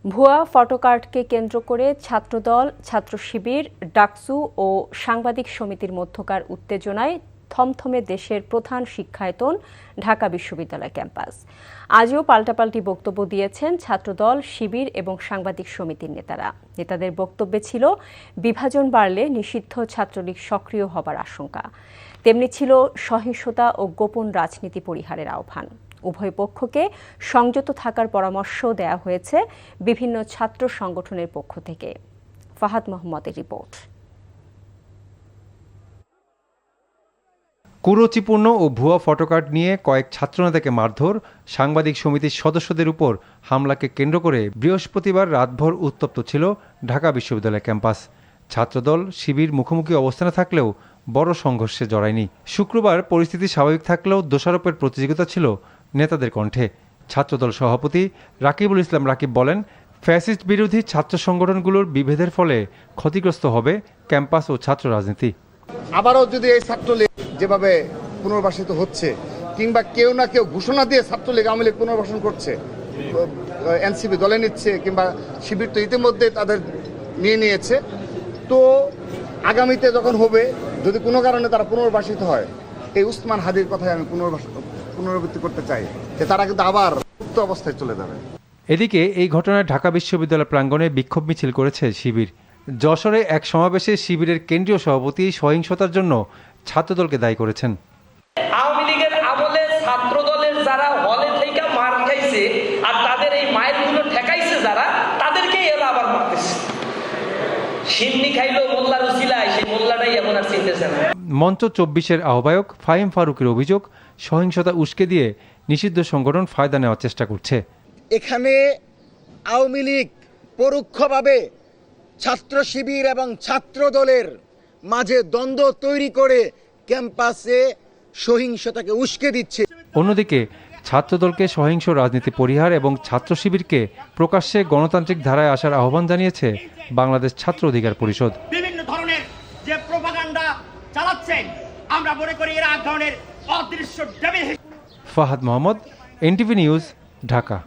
ভুয়া ফটোকার্ডকে কেন্দ্র করে ছাত্রদল, ছাত্র শিবির, ডাকসু ও সাংবাদিক সমিতির মধ্যকার উত্তেজনায় থমথমে দেশের প্রধান শিক্ষায়তন ঢাকা বিশ্ববিদ্যালয় ক্যাম্পাস। আজও পাল্টাপাল্টি বক্তব্য দিয়েছেন ছাত্রদল, শিবির এবং সাংবাদিক সমিতির নেতারা। নেতাদের বক্তব্যে ছিল বিভাজন বাড়লে নিষিদ্ধ ছাত্রলীগ সক্রিয় হবার আশঙ্কা, তেমনি ছিল সহিংসতা ও গোপন রাজনীতি পরিহারের আহ্বান। উভয় পক্ষকে সংযত থাকার পরামর্শ দেয়া হয়েছে বিভিন্ন ছাত্র সংগঠনের পক্ষ থেকে। ফাহাদ মোহাম্মদের রিপোর্ট। কুরুচিপূর্ণ ও ভুয়া ফটোকার্ড নিয়ে কয়েক ছাত্রনেতাকে মারধর, সাংবাদিক সমিতির সদস্যদের উপর হামলাকে কেন্দ্র করে বৃহস্পতিবার রাতভর উত্তপ্ত ছিল ঢাকা বিশ্ববিদ্যালয় ক্যাম্পাস। ছাত্রদল, শিবির মুখোমুখি অবস্থানে থাকলেও বড় সংঘর্ষে জড়ায়নি। শুক্রবার পরিস্থিতি স্বাভাবিক থাকলেও দোষারোপের প্রতিযোগিতা ছিল নেতাদের কণ্ঠে। ছাত্রদল সভাপতি রাকিবুল ইসলাম রাকিব বলেন, ফ্যাসিস্ট বিরোধী ছাত্র সংগঠনগুলোর বিভেদের ফলে ক্ষতিগ্রস্ত হবে ক্যাম্পাস ও ছাত্র রাজনীতি। আবারও যদি এই ছাত্রলীগ যেভাবে পুনর্বাসিত হচ্ছে, কিংবা কেউ না কেউ ঘোষণা দিয়ে ছাত্রলীগ আওয়ামী লীগ পুনর্বাসন করছে, এনসিপি দলে নিচ্ছে, কিংবা শিবির তো ইতিমধ্যে তাদের নিয়েছে, তো আগামীতে যখন হবে, যদি কোনো কারণে তারা পুনর্বাসিত হয়, এই উসমান হাদির কথায় আমি পুনরাবৃত্তি করতে চাই যে তারা কিন্তু আবার সুপ্ত অবস্থায় চলে যাবে। এদিকে এই ঘটনায় ঢাকা বিশ্ববিদ্যালয় প্রাঙ্গণে বিক্ষোভ মিছিল করেছে শিবির। যশোরে এক সমাবেশে শিবিরের কেন্দ্রীয় সভাপতি সহিংসতার জন্য ছাত্রদলকে দায়ী করেছেন। আওয়ামী লীগের আমলে ছাত্রদলের যারা হলে থেকে মার খাইছে আর তাদের এই মায়েরগুলো ঠেকাইছে যারা, তাদেরকেই এরা আবার মারতেছে। সিন্নি খাইলো মোল্লার উসিলায়, সেই মোল্লাটাই এখন আর চিনতেছে না। মঞ্চ 24-এর আহ্বায়ক ফাহিম ফারুকের অভিযোগ, সহিংসতা উস্কে দিয়ে নিষিদ্ধ সংগঠন ফায়দা নেওয়ার চেষ্টা করছে। এখানে আওয়ামী লীগ পরোক্ষভাবে ছাত্র শিবির এবং ছাত্র দলের মাঝে দ্বন্দ্ব তৈরি করে ক্যাম্পাসে সহিংসতাকে উস্কে দিচ্ছে। অন্যদিকে ছাত্রদলকে সহিংস রাজনীতি পরিহার এবং ছাত্র শিবিরকে প্রকাশ্যে গণতান্ত্রিক ধারায় আসার আহ্বান জানিয়েছে বাংলাদেশ ছাত্র অধিকার পরিষদ। বিভিন্ন ধরনের যে প্রোপাগান্ডা চালাচ্ছেন, আমরা মনে করি এরা এক ধরনের অদৃশ্য devil. Fahad Mohammad, NTV news, Dhaka.